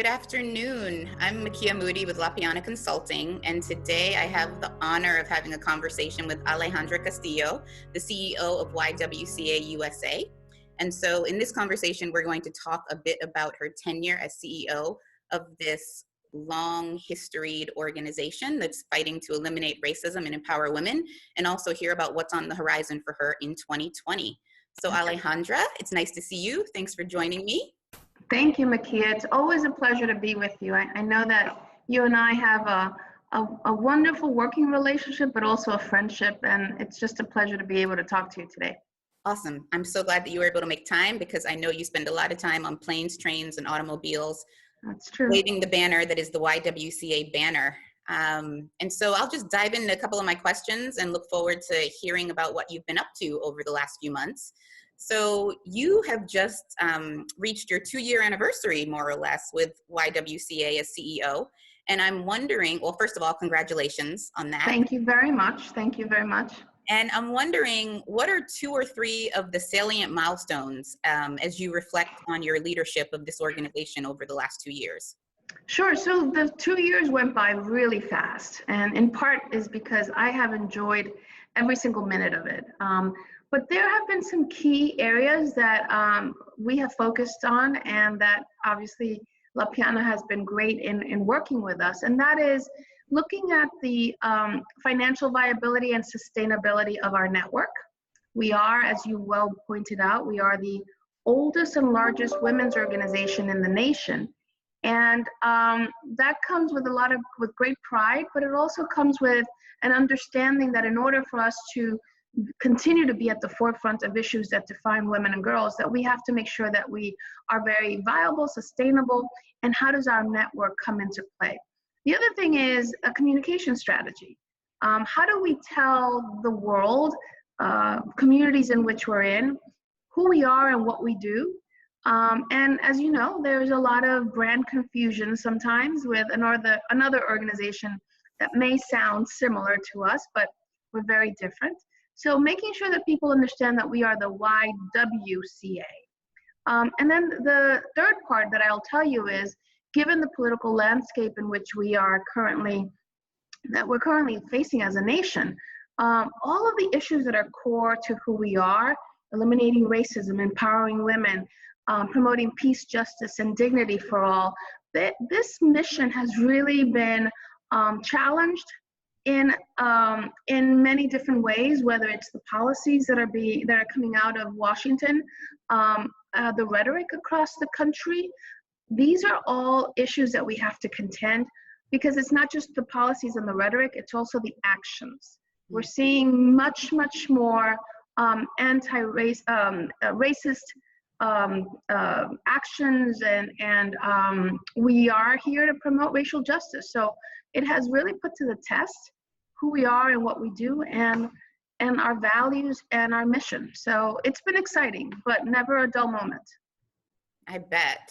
Good afternoon. I'm Makiyah Moody with Piana Consulting, and today I have the honor of having a conversation with Alejandra Castillo, the CEO of YWCA USA. And so in this conversation, we're going to talk a bit about her tenure as CEO of this long historied organization that's fighting to eliminate racism and empower women, and also hear about what's on the horizon for her in 2020. So Alejandra, it's nice to see you. Thanks for joining me. Thank you, Makiyah. It's always a pleasure to be with you. I know that you and I have a wonderful working relationship, but also a friendship, and it's just a pleasure to be able to talk to you today. Awesome. I'm so glad that you were able to make time, because I know you spend a lot of time on planes, trains, and automobiles. That's true. Waving the banner that is the YWCA banner. And so I'll just dive into a couple of my questions and look forward to hearing about what you've been up to over the last few months. So you have just reached your 2-year anniversary, more or less, with YWCA as CEO. And I'm wondering, well, first of all, congratulations on that. Thank you very much. Thank you very much. And I'm wondering, what are 2 or 3 of the salient milestones as you reflect on your leadership of this organization over the last 2 years? Sure. So the 2 years went by really fast, and in part is because I have enjoyed every single minute of it. But there have been some key areas that we have focused on, and that obviously Piana has been great in working with us, and that is looking at the financial viability and sustainability of our network. We are, as you well pointed out, we are the oldest and largest women's organization in the nation. And that comes with with great pride, but it also comes with an understanding that in order for us to continue to be at the forefront of issues that define women and girls, that we have to make sure that we are very viable, sustainable, and how does our network come into play? The other thing is a communication strategy. How do we tell the world, communities in which we're in, who we are and what we do? And as you know, there's a lot of brand confusion sometimes with another organization that may sound similar to us, but we're very different. So making sure that people understand that we are the YWCA. And then the third part that I'll tell you is, given the political landscape in which we're currently facing as a nation, all of the issues that are core to who we are, eliminating racism, empowering women, promoting peace, justice, and dignity for all, this mission has really been challenged in many different ways, whether it's the policies that are coming out of Washington, the rhetoric across the country. These are all issues that we have to contend, because it's not just the policies and the rhetoric, it's also the actions. We're seeing much more racist actions, and we are here to promote racial justice. So it has really put to the test who we are and what we do, and our values and our mission. So it's been exciting, but never a dull moment. I bet.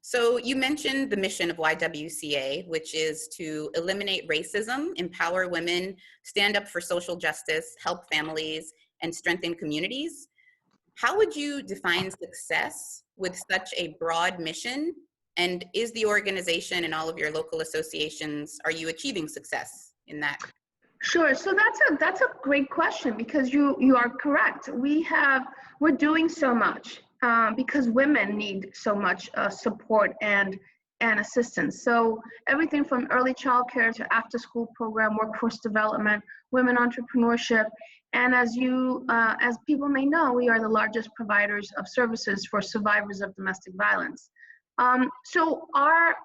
So you mentioned the mission of YWCA, which is to eliminate racism, empower women, stand up for social justice, help families, and strengthen communities. How would you define success with such a broad mission? And is the organization and all of your local associations, are you achieving success in that? Sure. So that's a great question, because you are correct. We're doing so much because women need so much support and assistance. So everything from early childcare to after-school program, workforce development, women entrepreneurship, and as people may know, we are the largest providers of services for survivors of domestic violence. So our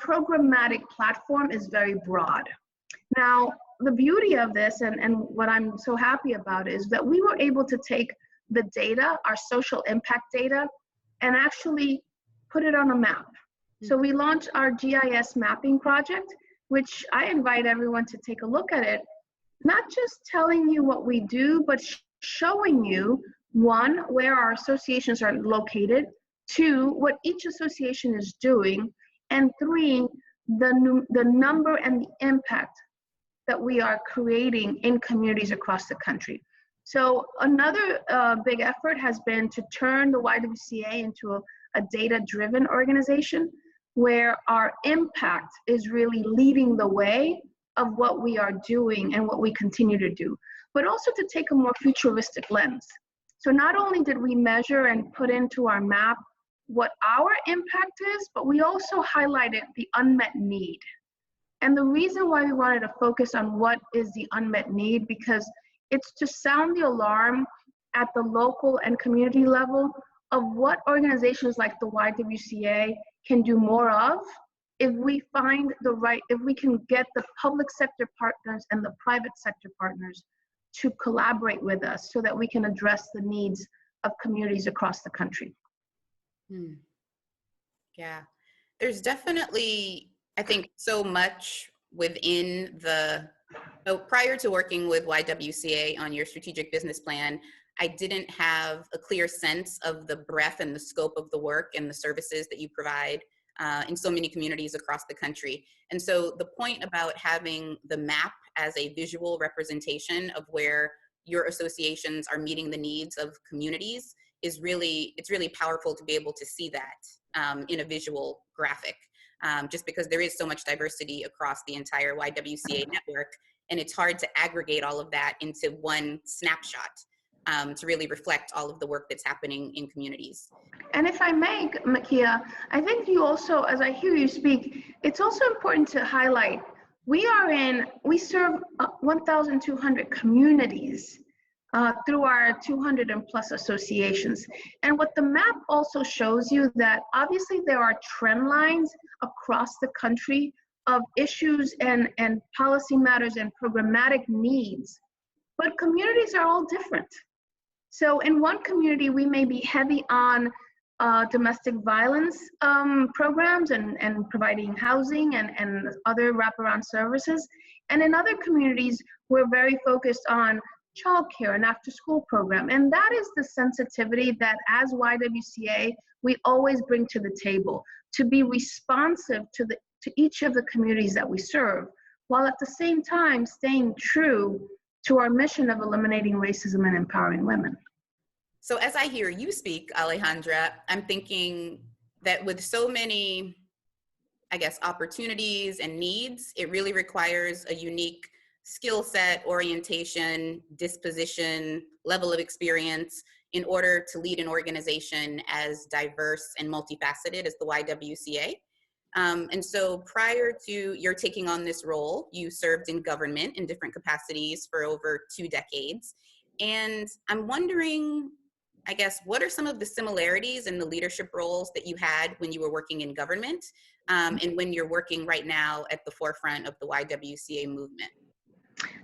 programmatic platform is very broad. Now, the beauty of this, and what I'm so happy about, is that we were able to take the data, our social impact data, and actually put it on a map. So we launched our GIS mapping project, which I invite everyone to take a look at it, not just telling you what we do, but showing you, 1, where our associations are located, 2, what each association is doing, and 3, the number and the impact that we are creating in communities across the country. So another big effort has been to turn the YWCA into a data-driven organization. where our impact is really leading the way of what we are doing and what we continue to do, but also to take a more futuristic lens. So not only did we measure and put into our map what our impact is, but we also highlighted the unmet need. And the reason why we wanted to focus on what is the unmet need, because it's to sound the alarm at the local and community level of what organizations like the YWCA can do more of if we find if we can get the public sector partners and the private sector partners to collaborate with us so that we can address the needs of communities across the country. Yeah, there's definitely, I think, so much within so prior to working with YWCA on your strategic business plan, I didn't have a clear sense of the breadth and the scope of the work and the services that you provide in so many communities across the country. And so the point about having the map as a visual representation of where your associations are meeting the needs of communities is it's really powerful to be able to see that in a visual graphic, just because there is so much diversity across the entire YWCA network, and it's hard to aggregate all of that into one snapshot to really reflect all of the work that's happening in communities. And if I may, Makiyah, I think you also, as I hear you speak, it's also important to highlight, we serve 1,200 communities through our 200 and plus associations. And what the map also shows you that obviously there are trend lines across the country of issues and policy matters and programmatic needs, but communities are all different. So in one community, we may be heavy on domestic violence programs and providing housing and other wraparound services. And in other communities, we're very focused on childcare and after-school program. And that is the sensitivity that as YWCA, we always bring to the table, to be responsive to each of the communities that we serve, while at the same time staying true to our mission of eliminating racism and empowering women. So as I hear you speak, Alejandra, I'm thinking that with so many, I guess, opportunities and needs, it really requires a unique skill set, orientation, disposition, level of experience in order to lead an organization as diverse and multifaceted as the YWCA. And so prior to your taking on this role, you served in government in different capacities for over 2 decades. And I'm wondering, I guess, what are some of the similarities in the leadership roles that you had when you were working in government and when you're working right now at the forefront of the YWCA movement?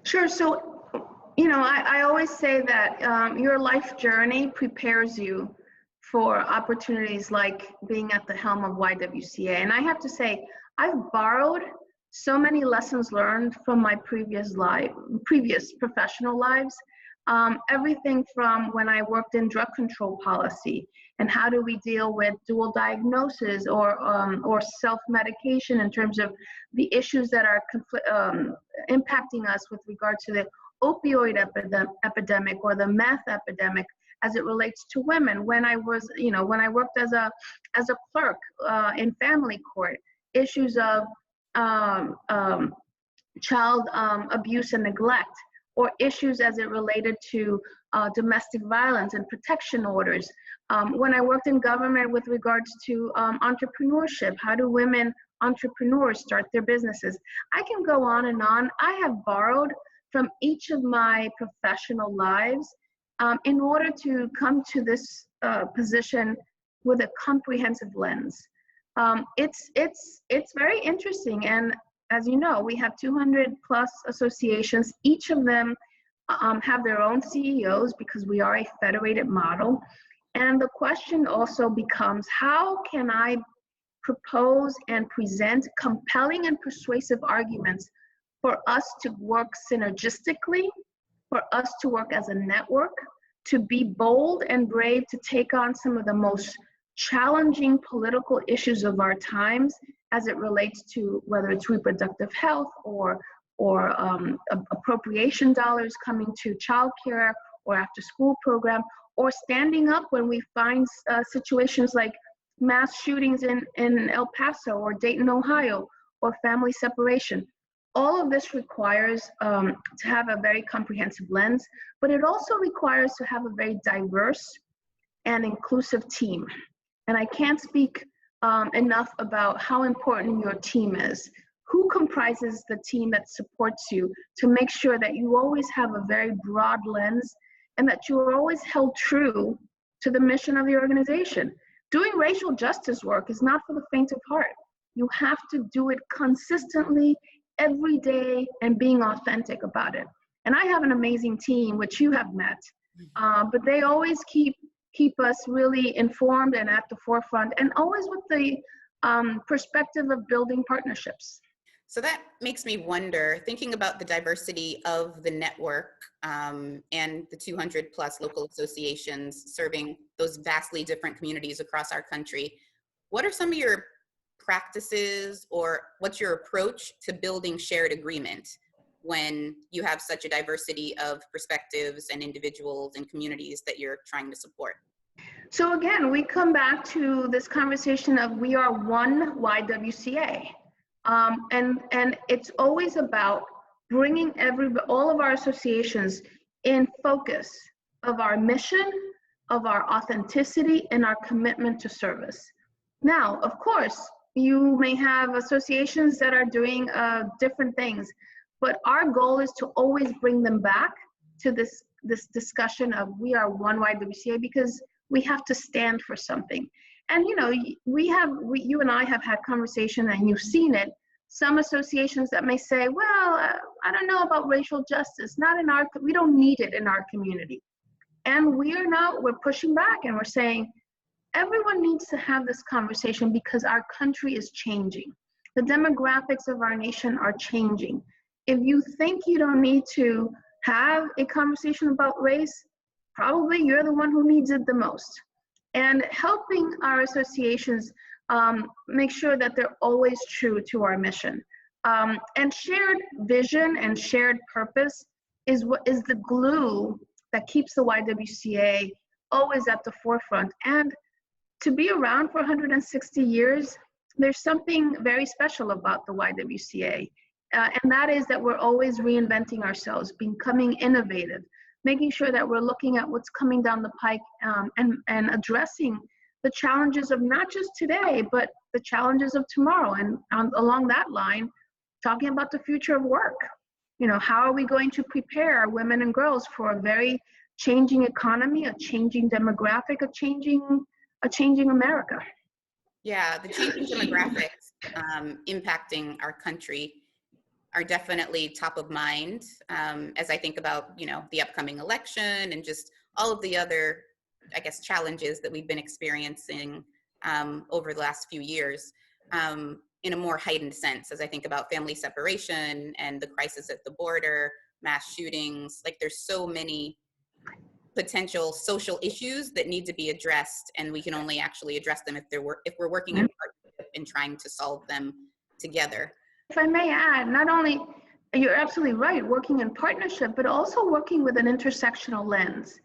Sure. So, I always say that your life journey prepares you for opportunities like being at the helm of YWCA. And I have to say, I've borrowed so many lessons learned from my previous professional lives. Everything from when I worked in drug control policy and how do we deal with dual diagnosis or self-medication in terms of the issues that are impacting us with regard to the opioid epidemic or the meth epidemic as it relates to women. When I was, when I worked as a clerk in family court, issues of child abuse and neglect, or issues as it related to domestic violence and protection orders. When I worked in government with regards to entrepreneurship, how do women entrepreneurs start their businesses? I can go on and on. I have borrowed from each of my professional lives in order to come to this position with a comprehensive lens. It's very interesting, and as you know, we have 200 plus associations. Each of them have their own CEOs because we are a federated model. And the question also becomes, how can I propose and present compelling and persuasive arguments for us to work synergistically, for us to work as a network, to be bold and brave to take on some of the most challenging political issues of our times as it relates to whether it's reproductive health or appropriation dollars coming to childcare or after school program, or standing up when we find situations like mass shootings in El Paso or Dayton, Ohio, or family separation. All of this requires to have a very comprehensive lens, but it also requires to have a very diverse and inclusive team. And I can't speak enough about how important your team is. Who comprises the team that supports you to make sure that you always have a very broad lens and that you are always held true to the mission of the organization. Doing racial justice work is not for the faint of heart. You have to do it consistently every day and being authentic about it. And I have an amazing team, which you have met, but they always keep us really informed and at the forefront, and always with the perspective of building partnerships. So that makes me wonder, thinking about the diversity of the network and the 200 plus local associations serving those vastly different communities across our country, what are some of your practices, or what's your approach to building shared agreement when you have such a diversity of perspectives and individuals and communities that you're trying to support? So again, we come back to this conversation of we are one YWCA. And it's always about bringing all of our associations in focus of our mission, of our authenticity, and our commitment to service. Now, of course, you may have associations that are doing different things, but our goal is to always bring them back to this discussion of we are one YWCA, because we have to stand for something. And you know, you and I have had conversation, and you've seen it. Some associations that may say, well, I don't know about racial justice, we don't need it in our community. And we're pushing back, and we're saying, everyone needs to have this conversation because our country is changing. The demographics of our nation are changing. If you think you don't need to have a conversation about race, probably you're the one who needs it the most. And helping our associations make sure that they're always true to our mission. And shared vision and shared purpose is what is the glue that keeps the YWCA always at the forefront. And to be around for 160 years, there's something very special about the YWCA. And that is that we're always reinventing ourselves, becoming innovative, making sure that we're looking at what's coming down the pike and addressing the challenges of not just today, but the challenges of tomorrow. And along that line, talking about the future of work. You know, how are we going to prepare our women and girls for a very changing economy, a changing demographic, a changing America? Yeah, the changing demographics impacting our country are definitely top of mind as I think about, you know, the upcoming election and just all of the other, I guess, challenges that we've been experiencing over the last few years in a more heightened sense, as I think about family separation and the crisis at the border, mass shootings. Like, there's so many potential social issues that need to be addressed, and we can only actually address them if we're working in partnership and trying to solve them together. If I may add, not only, you're absolutely right, working in partnership, but also working with an intersectional lens.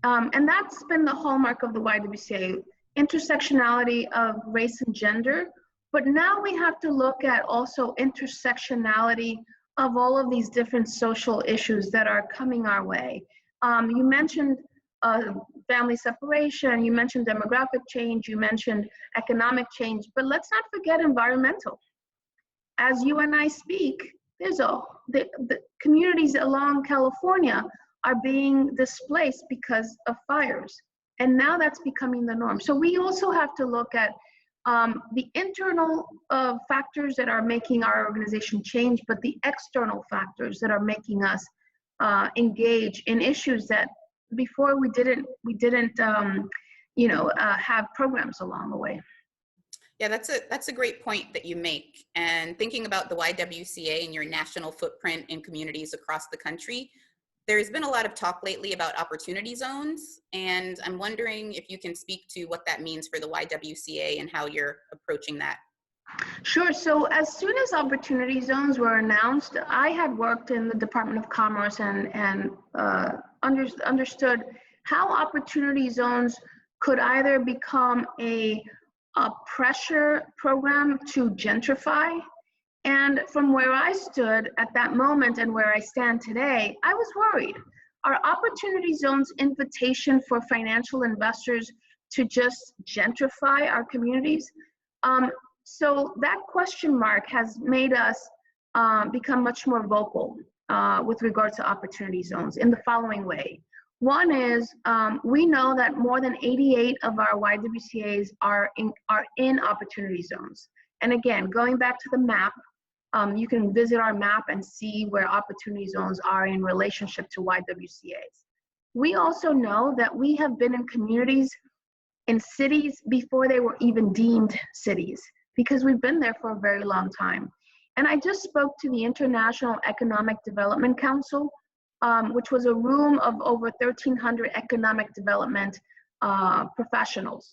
And that's been the hallmark of the YWCA, intersectionality of race and gender. But now we have to look at also intersectionality of all of these different social issues that are coming our way. You mentioned family separation, you mentioned demographic change, you mentioned economic change, but let's not forget environmental. As you and I speak, the communities along California are being displaced because of fires. And now that's becoming the norm. So we also have to look at the internal factors that are making our organization change, but the external factors that are making us engage in issues that before we didn't have programs along the way. Yeah, that's a great point that you make. And thinking about the YWCA and your national footprint in communities across the country, there's been a lot of talk lately about opportunity zones, and I'm wondering if you can speak to what that means for the YWCA and how you're approaching that. Sure. So as soon as opportunity zones were announced, I had worked in the Department of Commerce and understood how opportunity zones could either become a pressure program to gentrify. And from where I stood at that moment and where I stand today, I was worried. Are opportunity zones invitation for financial investors to just gentrify our communities? So that question mark has made us become much more vocal with regard to opportunity zones in the following way. One is we know that more than 88 of our YWCAs are in opportunity zones. And again, going back to the map, you can visit our map and see where opportunity zones are in relationship to YWCAs. We also know that we have been in communities in cities before they were even deemed cities, because we've been there for a very long time. And I just spoke to the International Economic Development Council, which was a room of over 1,300 economic development professionals.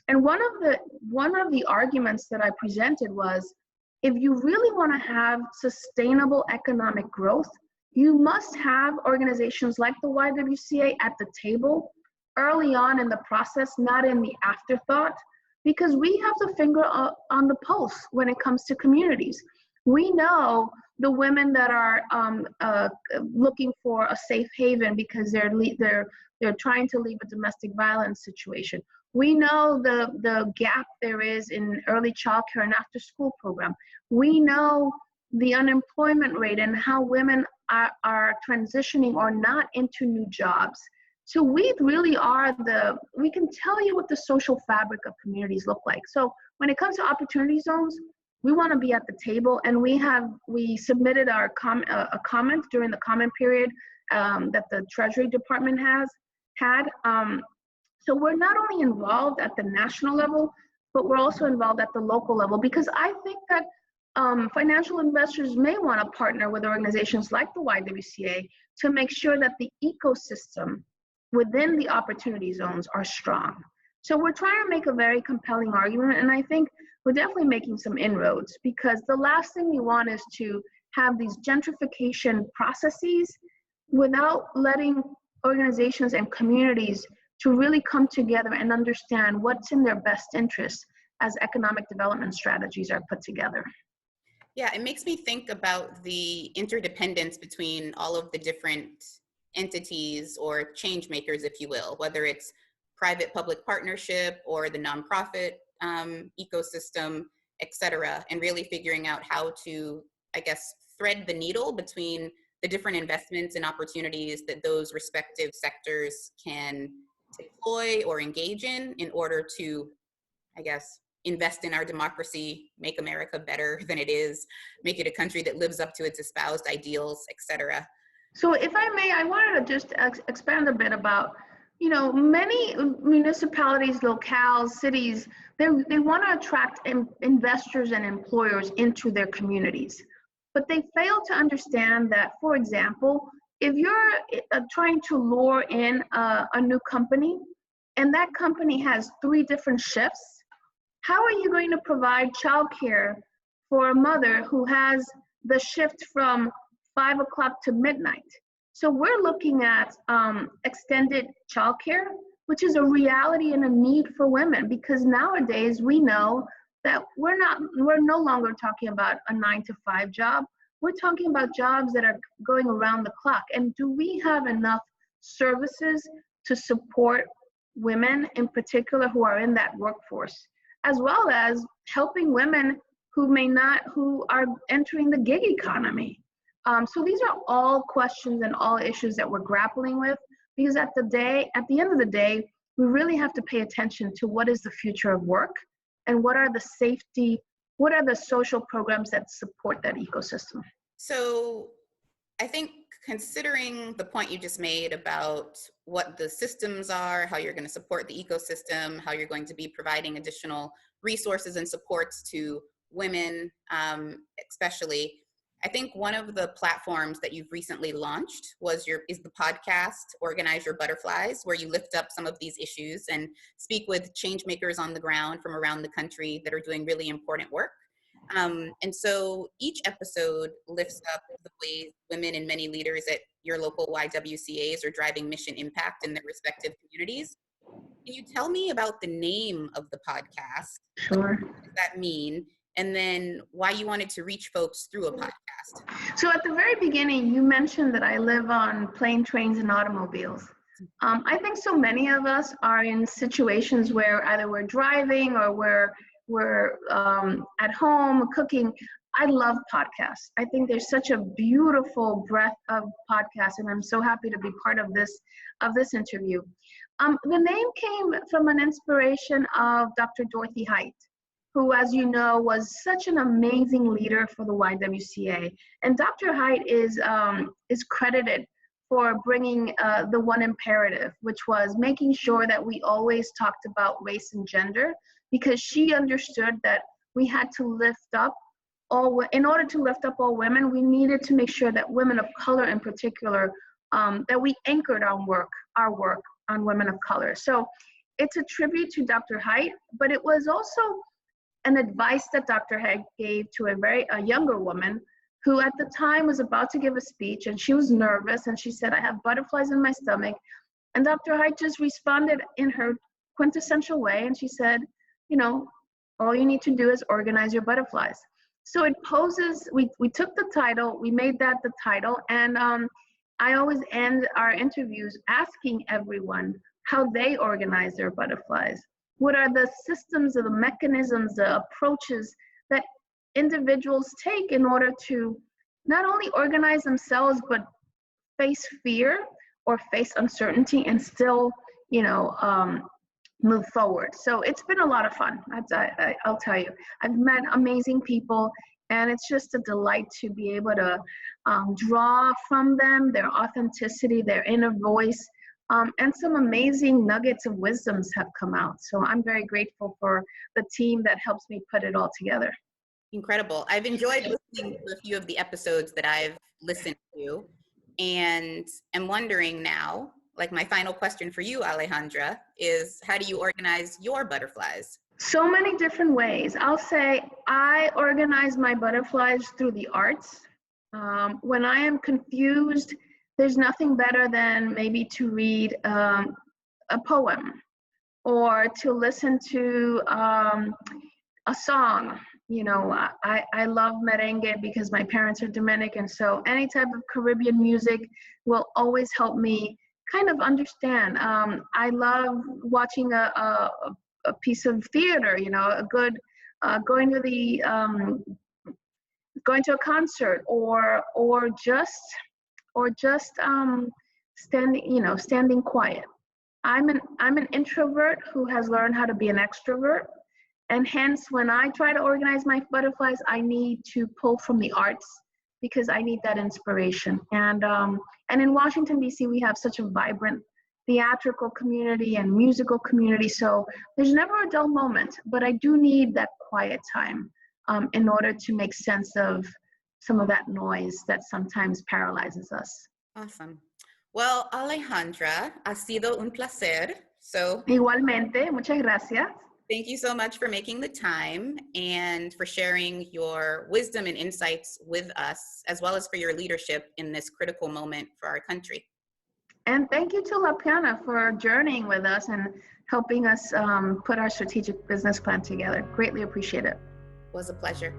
And one of the arguments that I presented was, if you really want to have sustainable economic growth, you must have organizations like the YWCA at the table early on in the process, not in the afterthought, because we have the finger on the pulse when it comes to communities. We know the women that are looking for a safe haven because they're trying to leave a domestic violence situation. We know the gap there is in early childcare and after school program. We know the unemployment rate and how women are transitioning or not into new jobs. So we really are we can tell you what the social fabric of communities look like. So when it comes to opportunity zones, we want to be at the table, and we submitted our a comment during the comment period that the Treasury Department had. So we're not only involved at the national level, but we're also involved at the local level, because I think that financial investors may want to partner with organizations like the YWCA to make sure that the ecosystem within the opportunity zones are strong. So we're trying to make a very compelling argument, and I think we're definitely making some inroads, because the last thing we want is to have these gentrification processes without letting organizations and communities to really come together and understand what's in their best interest as economic development strategies are put together. Yeah, it makes me think about the interdependence between all of the different entities or change makers, if you will, whether it's private-public partnership or the nonprofit ecosystem, et cetera, and really figuring out how to, I guess, thread the needle between the different investments and opportunities that those respective sectors can deploy or engage in order to, I guess, invest in our democracy, make America better than it is, make it a country that lives up to its espoused ideals, et cetera. So if I may, I wanted to just expand a bit about, many municipalities, locales, cities, they want to attract investors and employers into their communities. But they fail to understand that, for example, if you're trying to lure in a new company, and that company has 3 different shifts, how are you going to provide childcare for a mother who has the shift from 5 o'clock to midnight? So we're looking at extended childcare, which is a reality and a need for women, because nowadays we know that we're no longer talking about a 9-to-5 job. We're talking about jobs that are going around the clock. And do we have enough services to support women in particular who are in that workforce, as well as helping women who are entering the gig economy? So these are all questions and all issues that we're grappling with, because at the end of the day, we really have to pay attention to what is the future of work and what are the social programs that support that ecosystem. So I think, considering the point you just made about what the systems are, how you're going to support the ecosystem, how you're going to be providing additional resources and supports to women, especially, I think one of the platforms that you've recently launched is the podcast Organize Your Butterflies, where you lift up some of these issues and speak with change makers on the ground from around the country that are doing really important work. And so each episode lifts up the ways women and many leaders at your local YWCAs are driving mission impact in their respective communities. Can you tell me about the name of the podcast? Like, Sure. what does that mean? And then why you wanted to reach folks through a podcast? So at the very beginning, you mentioned that I live on plane, trains, and automobiles. I think so many of us are in situations where either we're driving or we're at home cooking. I love podcasts. I think there's such a beautiful breadth of podcasts, and I'm so happy to be part of this interview. The name came from an inspiration of Dr. Dorothy Height, who, as you know, was such an amazing leader for the YWCA. And Dr. Height is credited for bringing the one imperative, which was making sure that we always talked about race and gender, because she understood that we had to lift up in order to lift up all women, we needed to make sure that women of color in particular, that we anchored our work on women of color. So it's a tribute to Dr. Height, but it was also an advice that Dr. Height gave to a younger woman who at the time was about to give a speech, and she was nervous, and she said, I have butterflies in my stomach. And Dr. Height just responded in her quintessential way, and she said, all you need to do is organize your butterflies. So it poses, we took the title, we made that the title, and I always end our interviews asking everyone how they organize their butterflies. What are the systems or the mechanisms, the approaches that individuals take in order to not only organize themselves, but face fear or face uncertainty and still, move forward. So it's been a lot of fun. I'll tell you, I've met amazing people, and it's just a delight to be able to draw from them, their authenticity, their inner voice, and some amazing nuggets of wisdoms have come out. So I'm very grateful for the team that helps me put it all together. Incredible. I've enjoyed listening to a few of the episodes that I've listened to, and I'm wondering now, like my final question for you, Alejandra, is how do you organize your butterflies? So many different ways. I'll say I organize my butterflies through the arts. When I am confused, there's nothing better than maybe to read a poem or to listen to a song. I love merengue because my parents are Dominican, so any type of Caribbean music will always help me kind of understand. I love watching a piece of theater, a good going to a concert or just standing quiet. I'm an introvert who has learned how to be an extrovert, and hence when I try to organize my butterflies, I need to pull from the arts because I need that inspiration. And in Washington, D.C., we have such a vibrant theatrical community and musical community, so there's never a dull moment, but I do need that quiet time in order to make sense of some of that noise that sometimes paralyzes us. Awesome. Well, Alejandra, ha sido un placer. So Igualmente, muchas gracias. Thank you so much for making the time and for sharing your wisdom and insights with us, as well as for your leadership in this critical moment for our country. And thank you to Piana for journeying with us and helping us put our strategic business plan together. Greatly appreciate it. It was a pleasure.